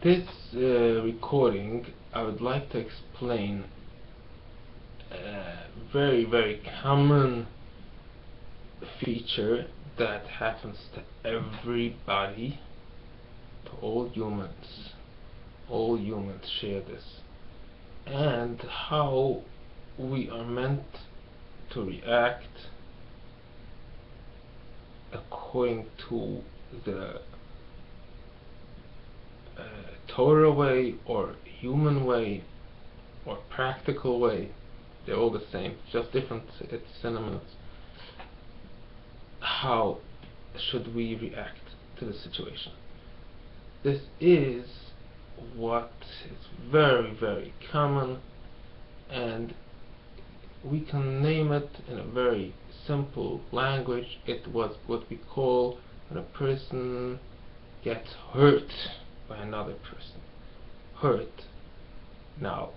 This recording, I would like to explain a very common feature that happens to everybody, to all humans. All humans share this, and how we are meant to react according to the Torah way or human way or practical way. They're all the same, just different synonyms. How should we react to the situation? This is what is very common, and we can name it in a very simple language. It was what we call when a person gets hurt by another person. Hurt. Now,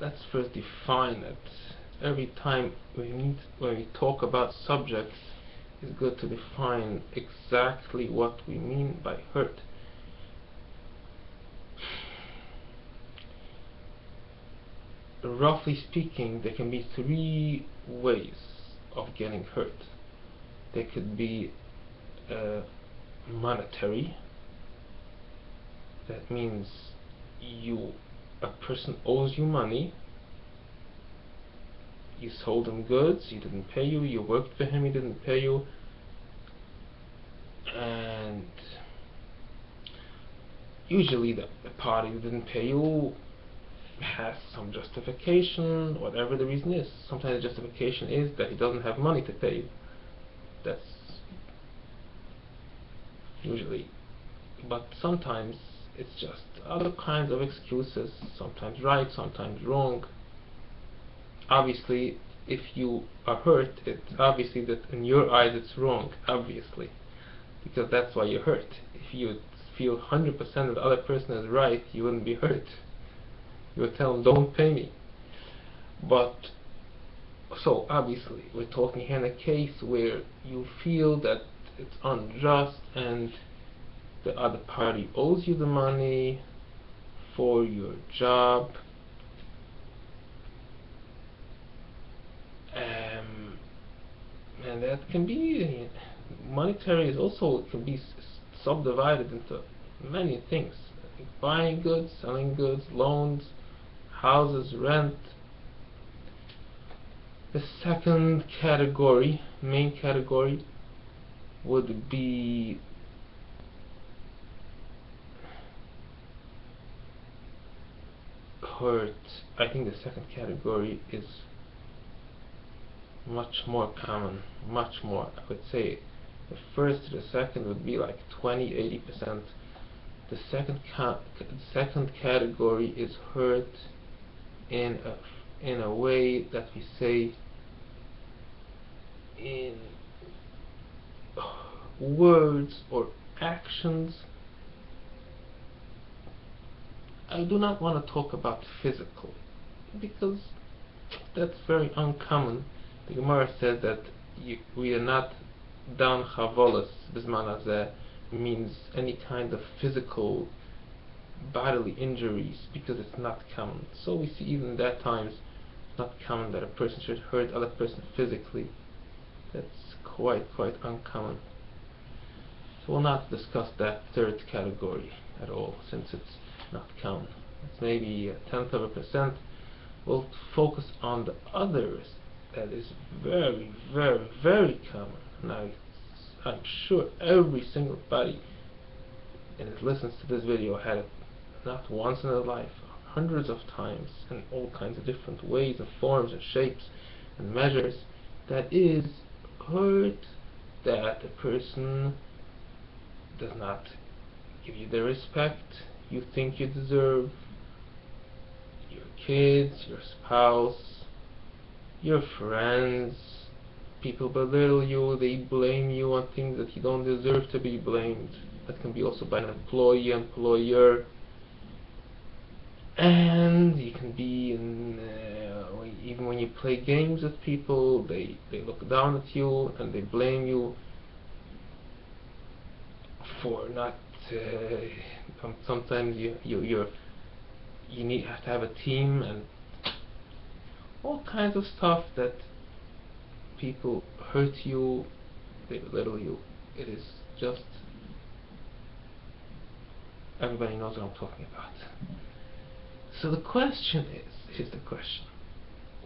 let's first define it. Every time when we talk about subjects, it's good to define exactly what we mean by hurt. Roughly speaking, there can be three ways of getting hurt. There could be monetary. That means a person owes you money. You sold him goods, he didn't pay you. You worked for him, he didn't pay you. And usually the party who didn't pay you has some justification, whatever the reason is. Sometimes the justification is that he doesn't have money to pay you. That's usually. But sometimes it's just other kinds of excuses, sometimes right, sometimes wrong. Obviously, if you are hurt, it's obviously that in your eyes it's wrong, obviously, because that's why you're hurt. If you feel 100% that the other person is right, you wouldn't be hurt. You would tell them, don't pay me. But, so obviously, we're talking here in a case where you feel that it's unjust and the other party owes you the money for your job, and that can be monetary. Is also can be subdivided into many things: like buying goods, selling goods, loans, houses, rent. The second category, main category, would be hurt. I think the second category is much more common, much more. I would say the first to the second would be like 20–80%. The second category is hurt in a way that we say in words or actions. I do not want to talk about physical, because that's very uncommon. The Gemara says that we are not down chavolas bisman hazeh, means any kind of physical bodily injuries, because it's not common. So we see even in that times it's not common that a person should hurt other person physically. That's quite uncommon. So we'll not discuss that third category at all, since it's not common. It's maybe 0.1%. We'll focus on the others that is very common. Now, I'm sure every single body that listens to this video had it not once in their life, hundreds of times, in all kinds of different ways and forms and shapes and measures. That is hurt that a person does not give you the respect you think you deserve. Your kids, your spouse, your friends, people belittle you, they blame you on things that you don't deserve to be blamed. That can be also by an employee, employer, and you can be in, even when you play games with people, they look down at you and they blame you for not sometimes you need have to have a team and all kinds of stuff that people hurt you, they belittle you. It is just, everybody knows what I'm talking about. So the question is the question: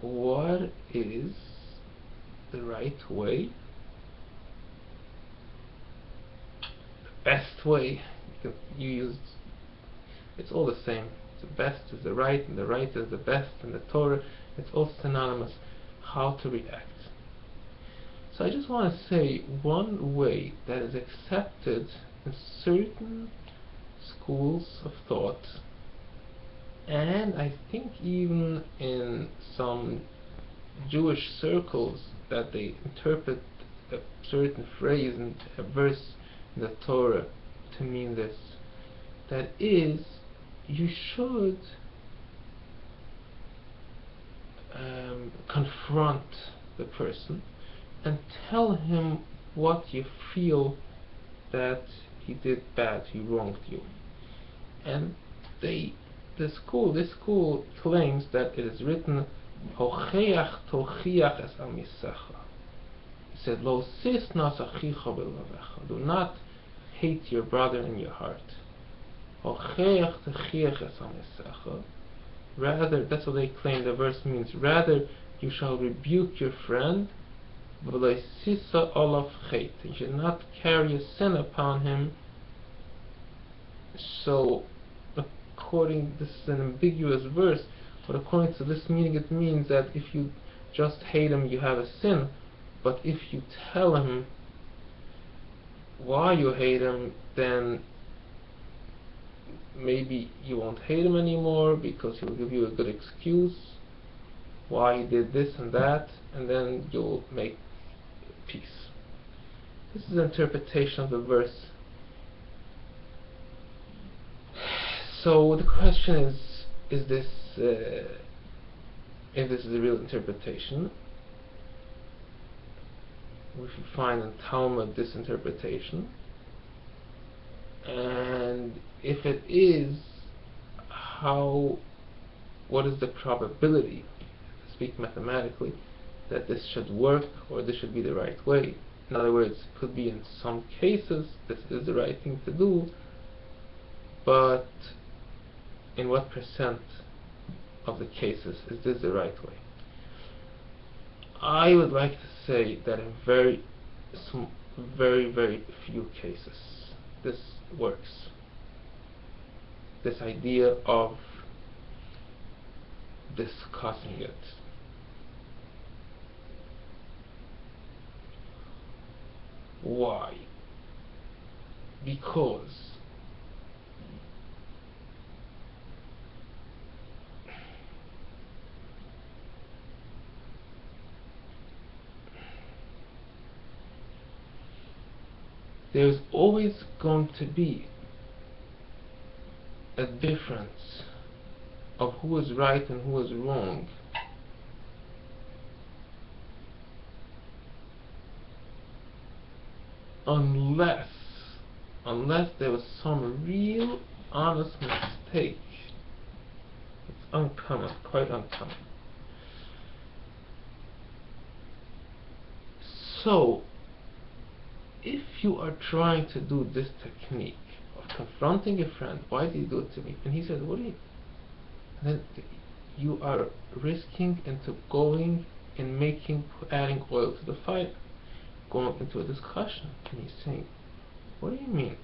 what is the right way? The best way? You use, it's all the same. The best is the right, and the right is the best, and the Torah, it's all synonymous. How to react. So I just want to say one way that is accepted in certain schools of thought, and I think even in some Jewish circles, that they interpret a certain phrase and a verse in the Torah to mean this. That is, you should confront the person and tell him what you feel that he did bad, he wronged you. And this school claims that it is written, Hocheach tochiach es al misecha. He said, Lo sisnas achicha b'levecha. Do not hate your brother in your heart. Hocheach tochiach es al misecha. Rather, that's what they claim the verse means. Rather, you shall rebuke your friend. You should not carry a sin upon him. So, this is an ambiguous verse, but according to this meaning, it means that if you just hate him, you have a sin. But if you tell him why you hate him, then maybe you won't hate him anymore, because he'll give you a good excuse why he did this and that, and then you'll make peace. This is an interpretation of the verse. So the question is this if this is a real interpretation? We should find in Talmud this interpretation, and if it is, what is the probability, to speak mathematically, that this should work or this should be the right way? In other words, it could be in some cases this is the right thing to do, but in what percent of the cases is this the right way? I would like to say that in very few cases this works. This idea of discussing it. Why? Because there's always going to be a difference of who is right and who is wrong, unless there was some real honest mistake. It's uncommon, quite uncommon. So if you are trying to do this technique of confronting a friend, why did you do it to me? And he said, what do you? And then you are risking into going and adding oil to the fire, going into a discussion. And he's saying, what do you mean?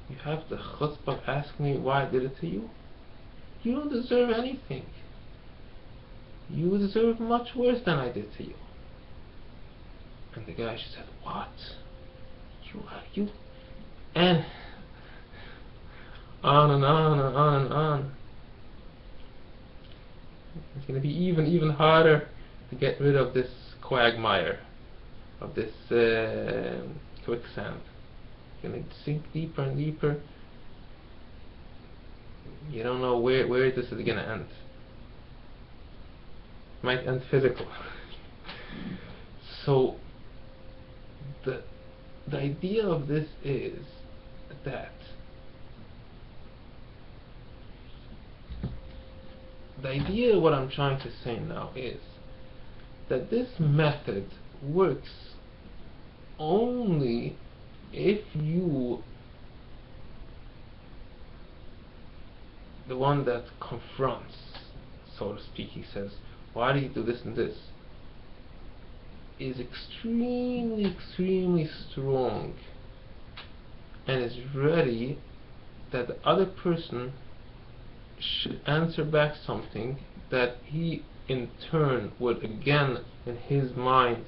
You have the chutzpah of asking me why I did it to you? You don't deserve anything. You deserve much worse than I did to you. And the guy said, what? You? And on and on and on and on. It's going to be even harder to get rid of this quagmire, of this quicksand. It's going to sink deeper and deeper. You don't know where this is going to end. It might end physical. So the idea of this is that the idea, what I'm trying to say now is that this method works only if you, the one that confronts, so to speak, he says, why do you do this and this, is extremely strong and is ready that the other person should answer back something that he in turn would again in his mind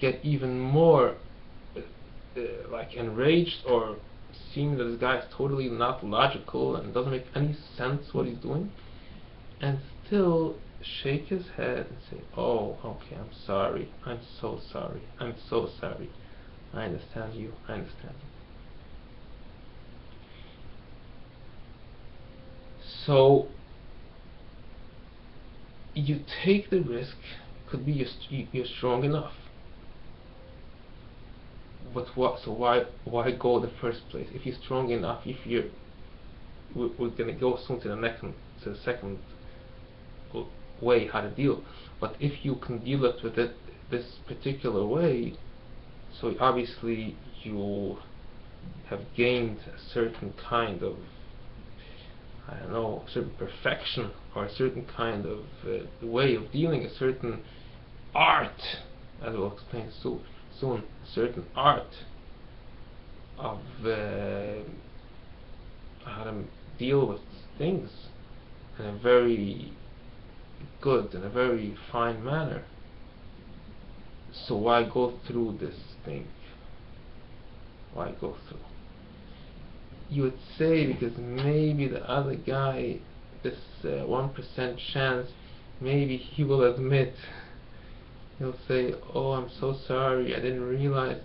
get even more like enraged, or seeing that this guy is totally not logical and doesn't make any sense what he's doing, and still shake his head and say, oh, okay, I'm sorry, I'm so sorry, I'm so sorry, I understand you, I understand you. So you take the risk, could be you're strong enough, but what? So why go in the first place if you're strong enough? If you're, we're gonna go soon to the second way how to deal. But if you can deal with it this particular way, so obviously you have gained a certain kind of, I don't know, a certain perfection, or a certain kind of way of dealing, a certain art, as we'll explain soon, a certain art of how to deal with things in a very good, in a very fine manner. So why go through this thing? Why go through? You would say because maybe the other guy, this 1% chance, maybe he will admit, he'll say, oh, I'm so sorry, I didn't realize.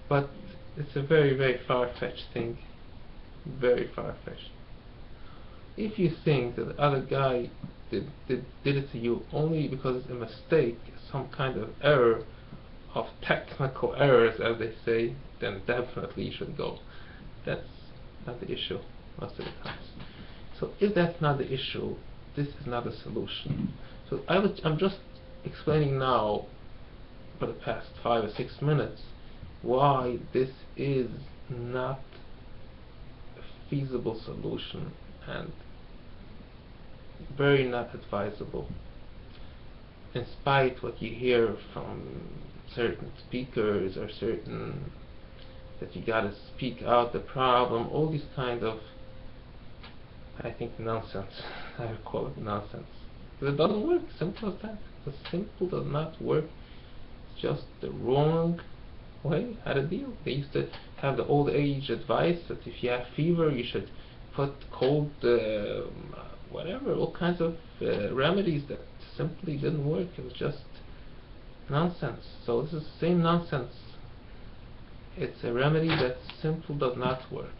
But it's a very far-fetched thing, very far-fetched. If you think that the other guy did it to you only because it's a mistake, some kind of error, of technical errors as they say, then definitely you should go. That's not the issue most of the times. So if that's not the issue, this is not a solution. So I'm just explaining now for the past 5 or 6 minutes why this is not a feasible solution and very not advisable, in spite what you hear from certain speakers, or certain that you gotta speak out the problem, all these kind of, I think, nonsense. I would call it nonsense. Because it doesn't work, simple as that. The simple does not work. It's just the wrong way how to deal. They used to have the old age advice that if you have fever you should put cold whatever, all kinds of remedies that simply didn't work. It was just nonsense. So this is the same nonsense. It's a remedy that simply does not work.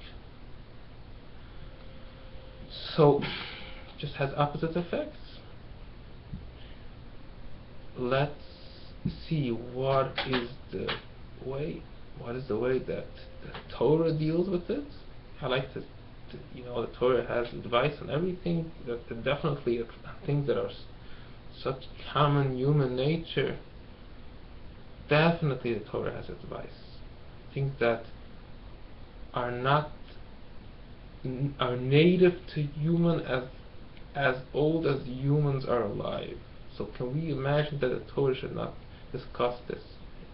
So just has opposite effects. Let's see what is the way that the Torah deals with it. I like to you know, the Torah has advice on everything, that definitely things that are such common human nature. Definitely the Torah has advice. Things that are not are native to human as old as humans are alive. So can we imagine that the Torah should not discuss this?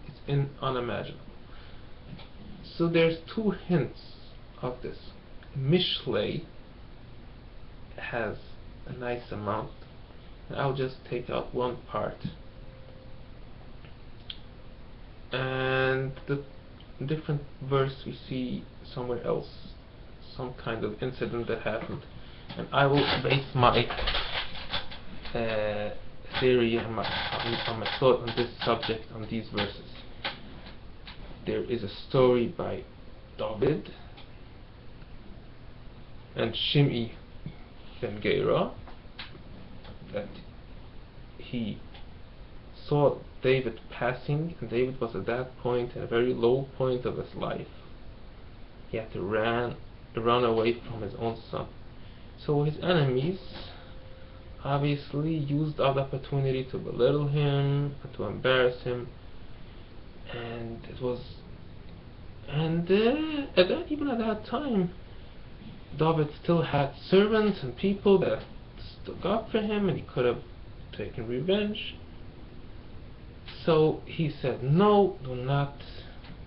It's unimaginable. So there's 2 hints of this. Mishlei has a nice amount, and I'll just take out one part, and the different verse we see somewhere else some kind of incident that happened, and I will base my theory and my thought on this subject on these verses. There is a story by David and Shimei ben Gera that he saw David passing, and David was at that point in a very low point of his life, he had to run away from his own son. So his enemies obviously used that opportunity to belittle him, to embarrass him, and it was, and even at that time, David still had servants and people that stuck up for him, and he could have taken revenge. So he said, no, do not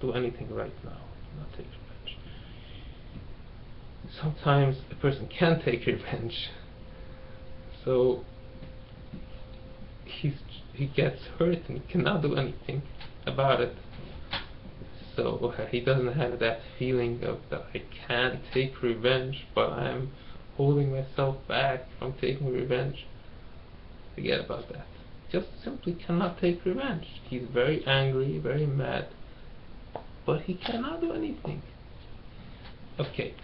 do anything right now. Do not take revenge. Sometimes a person can take revenge. So he gets hurt and he cannot do anything about it. So he doesn't have that feeling of that I can't take revenge, but I'm holding myself back from taking revenge. Forget about that. Just simply cannot take revenge. He's very angry, very mad, but he cannot do anything. Okay,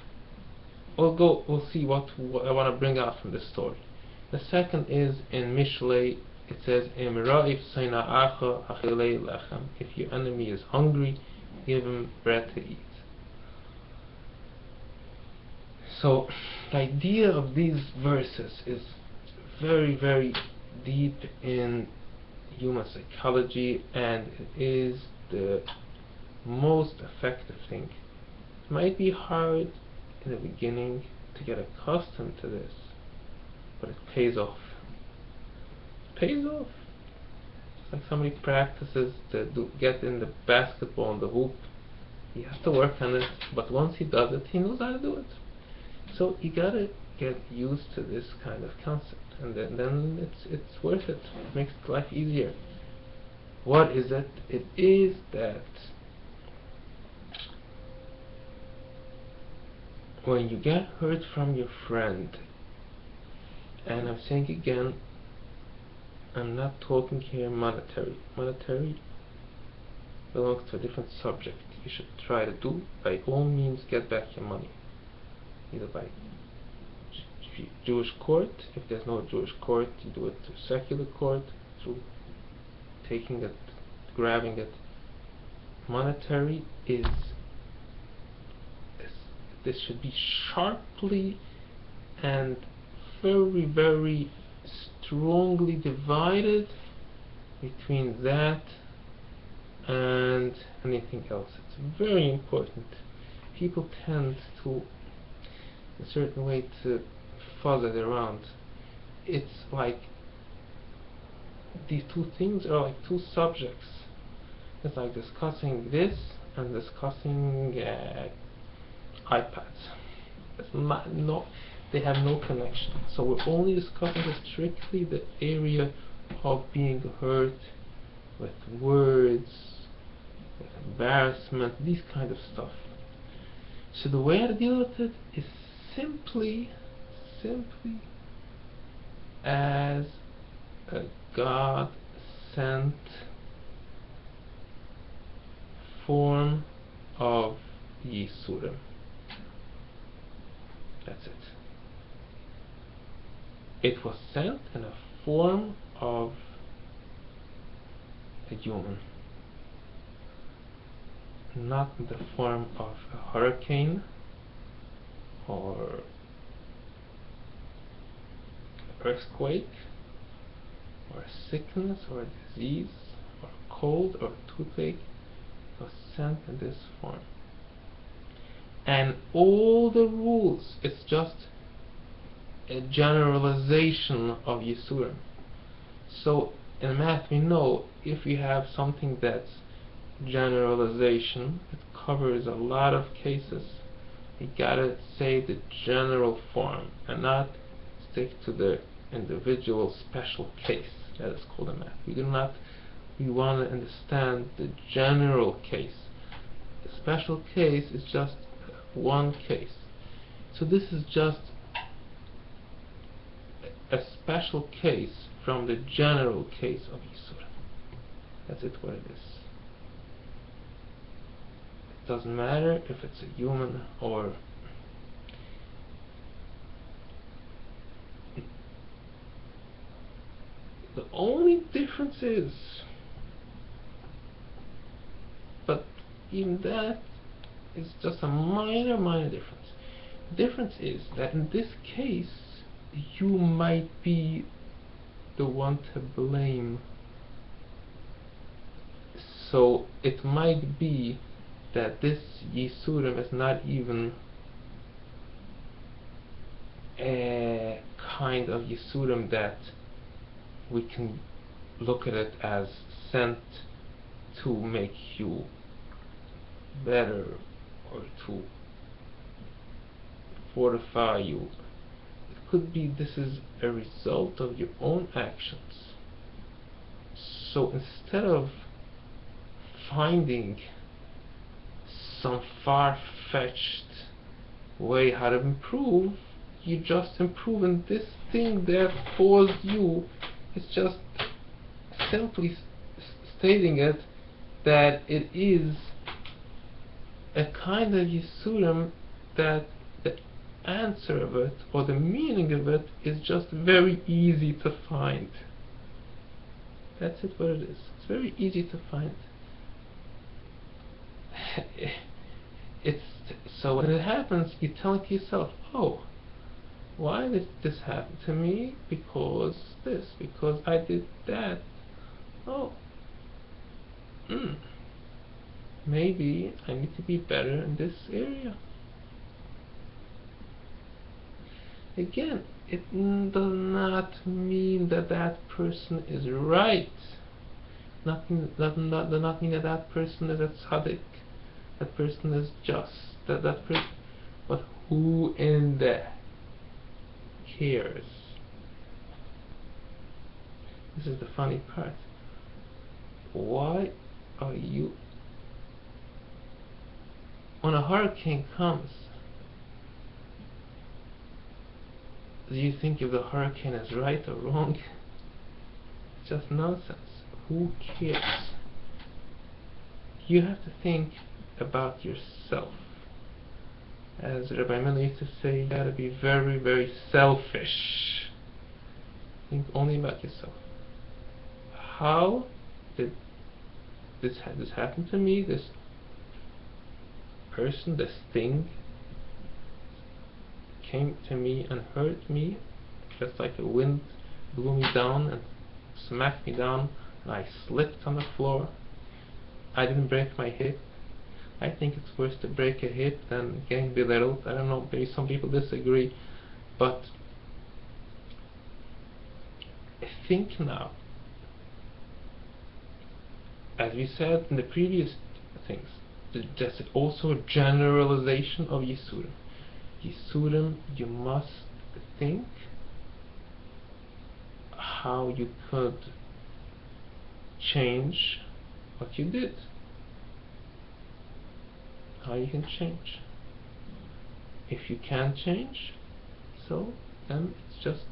we'll see what I want to bring out from this story. The second is in Mishlei. It says, if your enemy is hungry, give him bread to eat. So the idea of these verses is very, very deep in human psychology, and it is the most effective thing. It might be hard in the beginning to get accustomed to this, but it pays off. It pays off. It's like somebody practices to get in the basketball and the hoop. He has to work on it, but once he does it, he knows how to do it. So you gotta get used to this kind of concept, and then it's worth it. It makes life easier. What is it? It is that when you get hurt from your friend, and I'm saying again, I'm not talking here monetary. Monetary belongs to a different subject. You should try to do, by all means, get back your money. Either by Jewish court, if there's no Jewish court, you do it through secular court, through taking it, grabbing it. Monetary is this should be sharply and very, very strongly divided between that and anything else. It's very important. People tend to, in a certain way, to fuzz it around. It's like these two things are like two subjects. It's like discussing this and discussing iPads. They have no connection. So we're only discussing strictly the area of being hurt with words, with embarrassment, these kind of stuff. So the way to deal with it is simply as a God-sent form of Yisurim. That's it. It was sent in a form of a human, not in the form of a hurricane or an earthquake or a sickness or a disease or a cold or a toothache. It was sent in this form. And all the rules, it's just a generalization of Yisurim. So in math we know if you have something that's generalization, it covers a lot of cases. You gotta say the general form and not stick to the individual special case. That is called a math. We want to understand the general case. The special case is just one case. So this is just a special case from the general case of Yisurim. That's it, what it is. It doesn't matter if it's a human or the only difference is, but even that It's just a minor difference. The difference is that in this case, you might be the one to blame. So it might be that this Yisurim is not even a kind of Yisurim that we can look at it as sent to make you better or to fortify you. It could be this is a result of your own actions. So instead of finding some far-fetched way how to improve, you just improve, and this thing that caused you is just simply stating it that it is a kind of Yisurim, that the answer of it or the meaning of it is just very easy to find. That's it, what it is. It's very easy to find. It's so when it happens, you're telling to yourself, oh, why did this happen to me? Because this, because I did that. Oh, maybe I need to be better in this area. Again, it does not mean that that person is right. Does not mean that that person is a tzaddik. That person is just. That person. But who in there cares? This is the funny part. Why are you, when a hurricane comes, do you think if the hurricane is right or wrong? It's just nonsense. Who cares? You have to think about yourself. As Rabbi Miller used to say, you gotta be very, very selfish. Think only about yourself. How did this happen to me? This person, this thing, came to me and hurt me, just like the wind blew me down and smacked me down, and I slipped on the floor. I didn't break my hip. I think it's worse to break a hip than getting belittled. I don't know, maybe some people disagree, but think now. As we said in the previous things, there's also a generalization of Yisurim. Yisurim, you must think how you could change what you did. How you can change. If you can't change, so then it's just,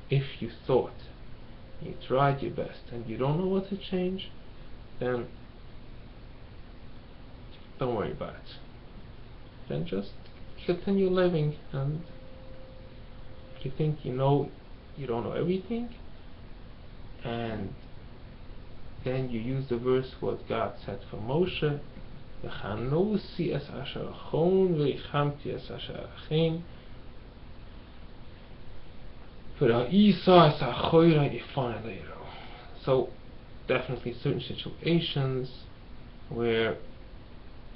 if you thought, you tried your best and you don't know what to change, then don't worry about it. Then just continue living, and if you think you don't know everything, and then you use the verse what God said for Moshe, V'chanosi es asher achon v'ichamti es asher achin v'ra'isa es achoyra ifan eleiro. So definitely certain situations where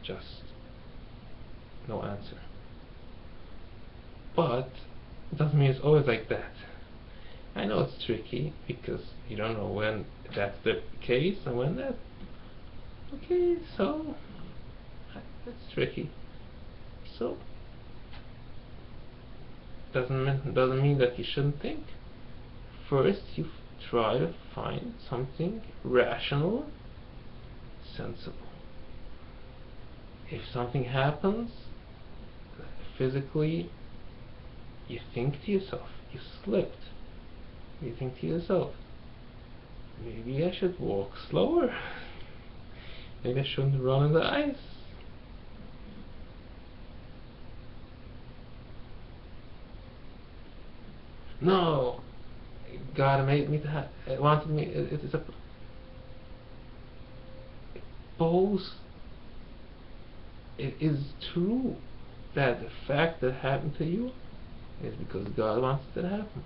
just no answer. But it doesn't mean it's always like that. I know it's tricky because you don't know when that's the case and when that. Okay, so that's tricky. So doesn't mean that you shouldn't think. First, you try to find something rational, sensible. If something happens physically, you think to yourself, you slipped. You think to yourself, maybe I should walk slower. Maybe I shouldn't run in the ice. No, God made me to have, wanted me. It is a both it is true that the fact that happened to you is because God wants it to happen.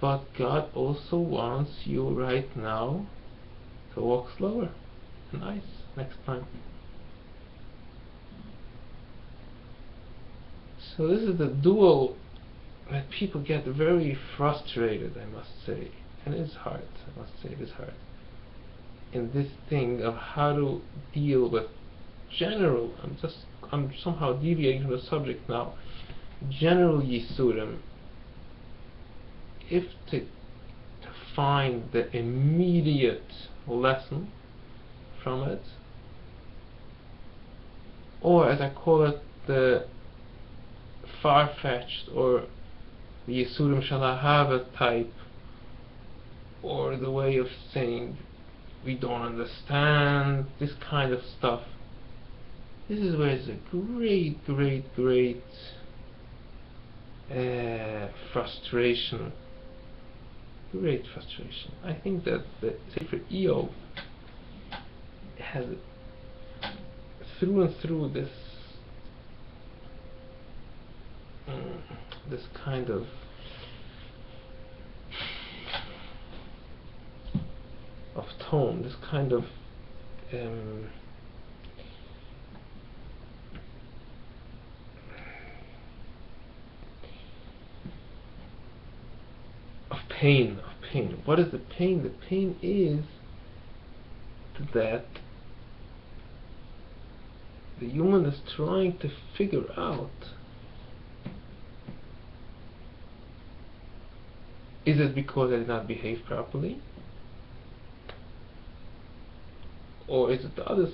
But God also wants you right now to walk slower and ice next time. So this is the dual that people get very frustrated, I must say. And it is hard, I must say, it is hard. In this thing of how to deal with general, I'm somehow deviating from the subject now, general Yisurim, if to find the immediate lesson from it, or as I call it, the far-fetched or the Yisurim Shalahava type, or the way of saying we don't understand, this kind of stuff. This is where it's a great frustration. Great frustration. I think that the Sefer Eov has through and through this kind of tone, this kind of pain. What is the pain? The pain is that the human is trying to figure out, is it because I did not behave properly? Or is it the other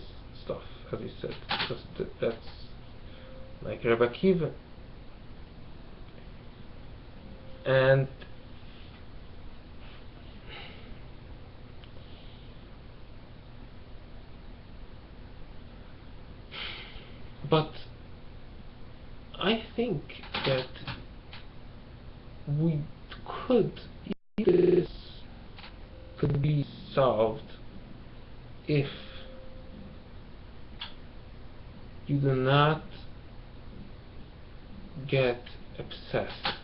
stuff, as you said? Just that's like Rabbi Akiva. And but I think that we this could be solved if you do not get obsessed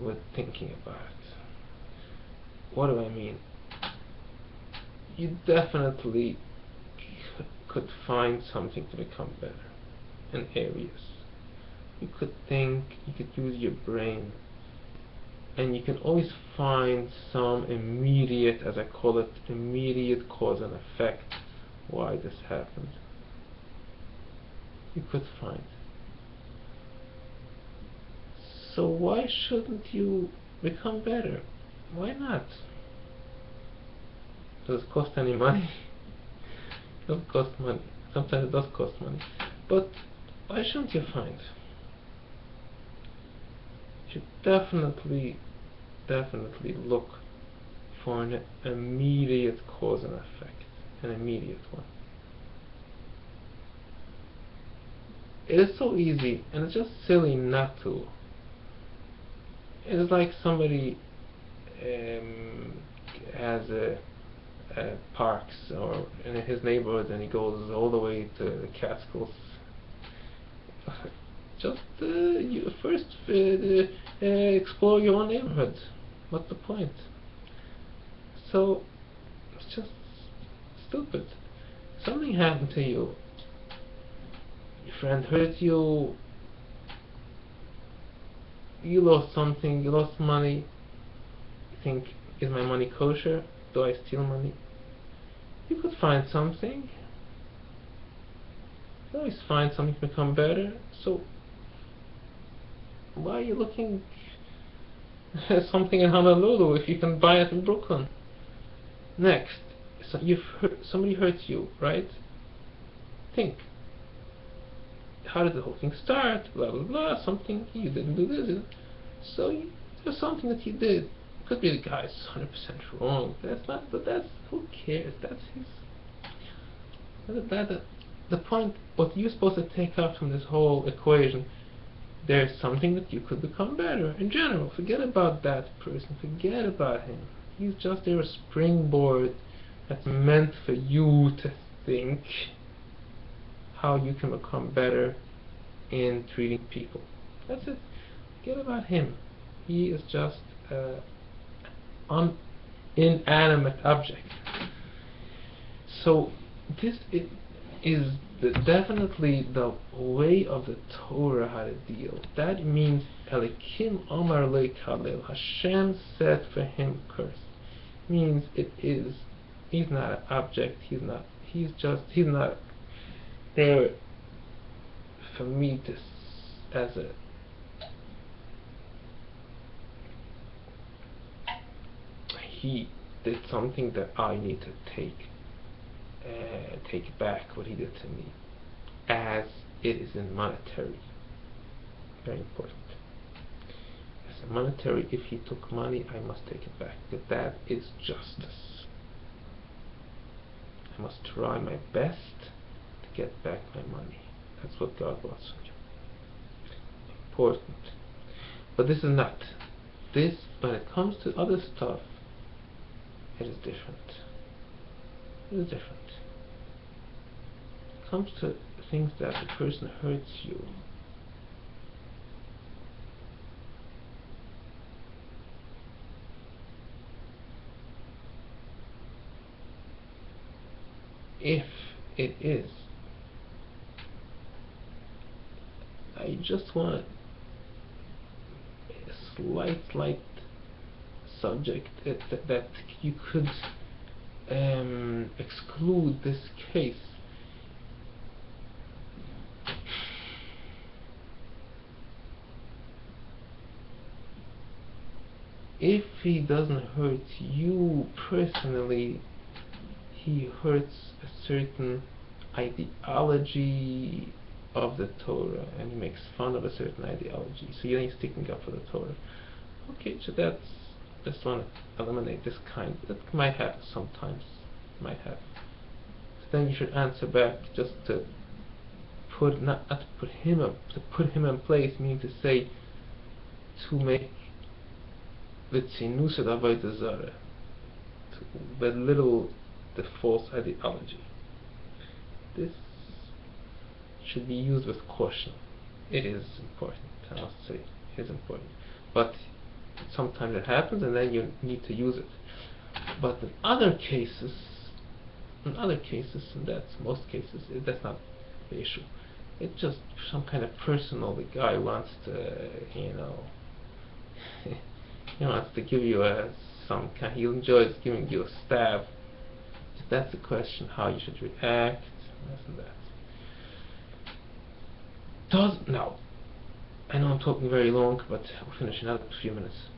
with thinking about it. What do I mean? You definitely could find something to become better in areas. You could think, you could use your brain, and you can always find some immediate, as I call it, immediate cause and effect why this happened. You could find. So why shouldn't you become better? Why not? Does it cost any money? It doesn't cost money. Sometimes it does cost money. But why shouldn't you find? You should definitely look for an immediate cause and effect. An immediate one. It is so easy, and it's just silly not to. It is like somebody has parks or in his neighborhood, and he goes all the way to the Catskills. Just you first explore your own neighborhood. What's the point? So it's just stupid. Something happened to you. Your friend hurt you. You lost something. You lost money. You think, is my money kosher? Do I steal money? You could find something. You always find something to become better. So why are you looking at something in Honolulu if you can buy it in Brooklyn? Next, so somebody hurts you, right? Think, how did the whole thing start? Blah blah blah. Something you didn't do this. So there's something that you did. Could be the guy's 100% wrong. That's not. But that's, who cares? That's his. The point. What you're supposed to take out from this whole equation. There's something that you could become better in general. Forget about that person. Forget about him. He's just there, a springboard that's meant for you to think, how you can become better in treating people. That's it. Forget about him. He is just an inanimate object. So this is definitely the way of the Torah how to deal. That means Elikim Omar Le Kalel. Hashem said for him curse. Means it is. He's not an object. He's not. He's not there for me to as a he did something that I need to take back what he did to me, as it is in monetary. Very important. As a monetary, if he took money, I must take it back. But that is justice. I must try my best to get back my money. That's what God wants from you. Important. But this is not. This, when it comes to other stuff, it is different. It is different. It comes to things that the person hurts you. If it is, I just want a slight subject that you could exclude this case. If he doesn't hurt you personally, he hurts a certain ideology of the Torah, and he makes fun of a certain ideology. So you're sticking up for the Torah. Okay, so that's, just want to eliminate this kind. That might happen sometimes. Might happen. So then you should answer back just to put not to put him up, to put him in place, meaning to say to make the tzinus of avodah zarah, to belittle the false ideology. This should be used with caution. It is important, I must say, it is important. But sometimes it happens and then you need to use it. But in other cases, and that's most cases, that's not the issue. It's just some kind of personal, the guy wants to, he wants to give you some kind, he enjoys giving you a stab. That's the question, how you should react, this and that. Now, I know I'm talking very long, but we'll finish in another few minutes.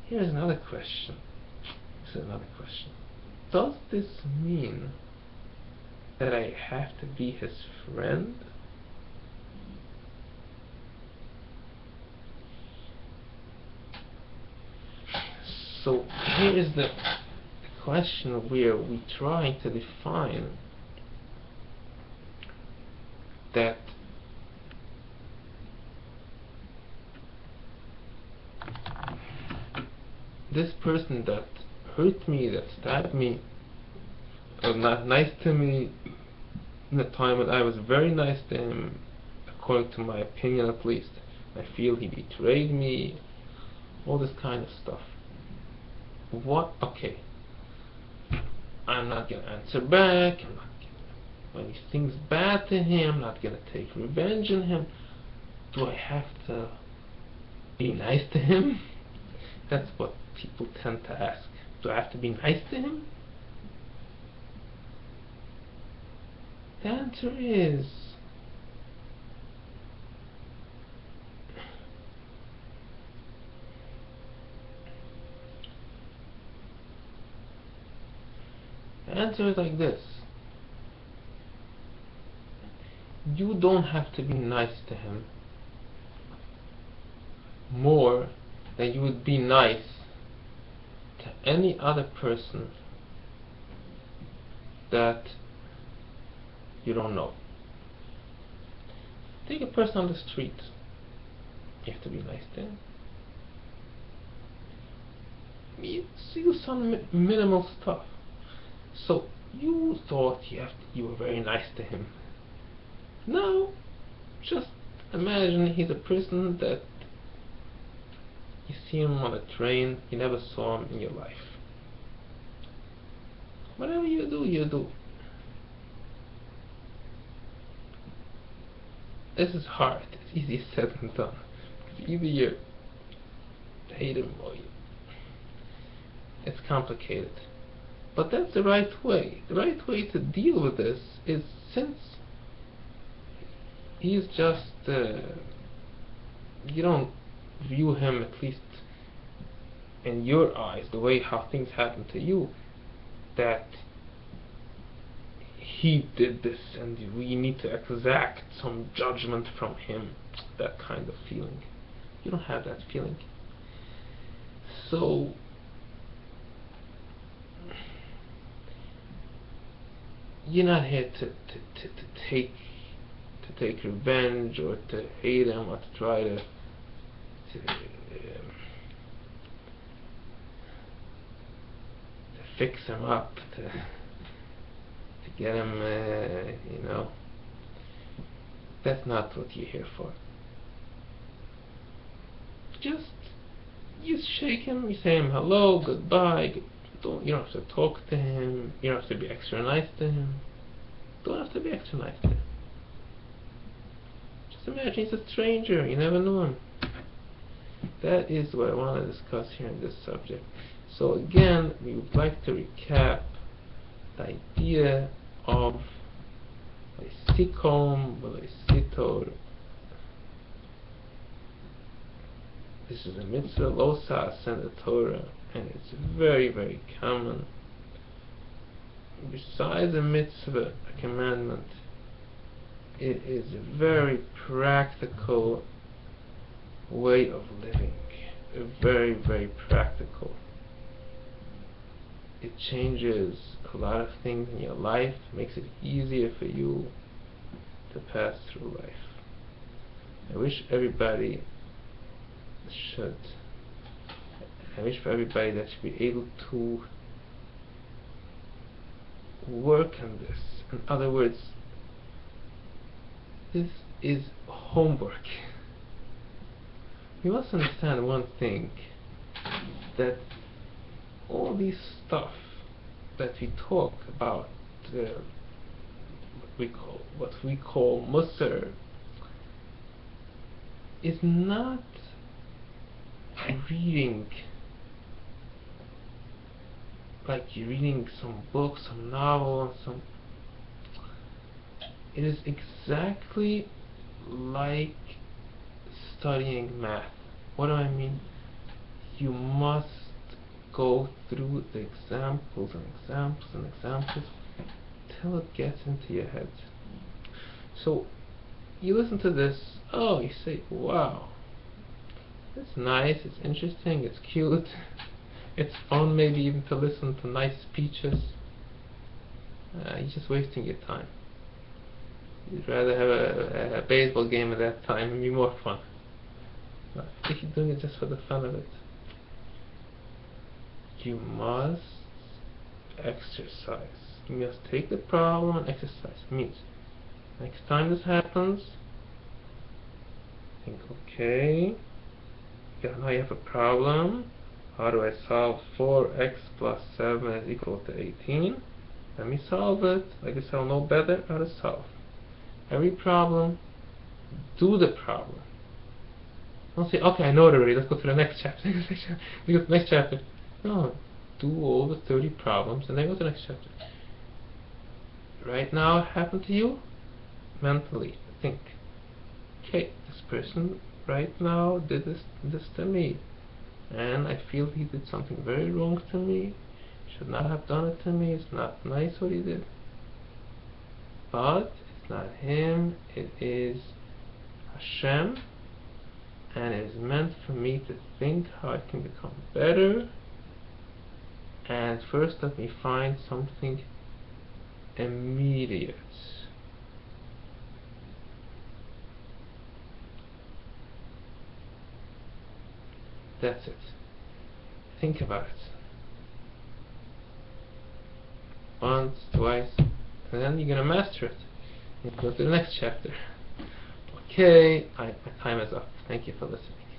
Here's another question. This is another question. Does this mean that I have to be his friend? So here is the question where we try to define that this person that hurt me, that stabbed me, was not nice to me in the time when I was very nice to him, according to my opinion at least. I feel he betrayed me, all this kind of stuff. What? Okay. I'm not gonna answer back, I'm not gonna, when he thinks bad to him, I'm not gonna take revenge on him. Do I have to be nice to him? That's what people tend to ask. Do I have to be nice to him? The answer is like this. You don't have to be nice to him more than you would be nice to any other person that you don't know. Take a person on the street. You have to be nice to him. You do some minimal stuff. So you thought you were very nice to him Now, just imagine he's a person that you see him on a train, you never saw him in your life. Whatever you do, you do. This is hard. It's easier said than done. Either you hate him or you. It's complicated. But that's the right way. The right way to deal with this is, since he's just, you don't view him, at least in your eyes, the way how things happen to you, that he did this and we need to exact some judgment from him, that kind of feeling. You don't have that feeling. So you're not here to take revenge or to hate him or to try to fix him up, to get him, you know. That's not what you're here for. Just, you shake him, you say him hello, goodbye. You don't have to talk to him. You don't have to be extra nice to him. Don't have to be extra nice to him. Just imagine he's a stranger. You never knew him. That is what I want to discuss here in this subject. So again, we would like to recap the idea of a sikom or a sitor. This is a mitzvah, lo sa'as in the Torah, and it's very, very common. Besides a mitzvah, a commandment, it is a very practical way of living. Very, very practical. It changes a lot of things in your life, makes it easier for you to pass through life. I wish for everybody that should be able to work on this. In other words, this is homework. You must understand one thing, that all this stuff that we talk about, what we call Musar, is not reading like you're reading some book, some novel, it is exactly like studying math. What do I mean? You must go through the examples and examples and examples till it gets into your head. So you listen to this, oh, you say, wow, it's nice, it's interesting, it's cute, it's fun maybe even to listen to nice speeches. You're just wasting your time. You'd rather have a baseball game at that time, it'd be more fun. But if you're doing it just for the fun of it, you must exercise. You must take the problem and exercise. It means, next time this happens, think, okay, now you have a problem. How do I solve 4x plus 7 is equal to 18? Let me solve it. I guess I'll know better how to solve. Every problem, do the problem. Don't say, okay, I know it already, let's go to the next chapter. Let's go to the next chapter. No, do all the 30 problems and then go to the next chapter. Right now, it happened to you? Mentally, think, okay, this person right now did this to me, and I feel he did something very wrong to me, should not have done it to me, it's not nice what he did. But it's not him, it is Hashem, and it is meant for me to think how I can become better. And first let me find something immediate. That's it. Think about it. Once, twice, and then you're gonna master it. Go to the next chapter. Okay, my time is up. Thank you for listening.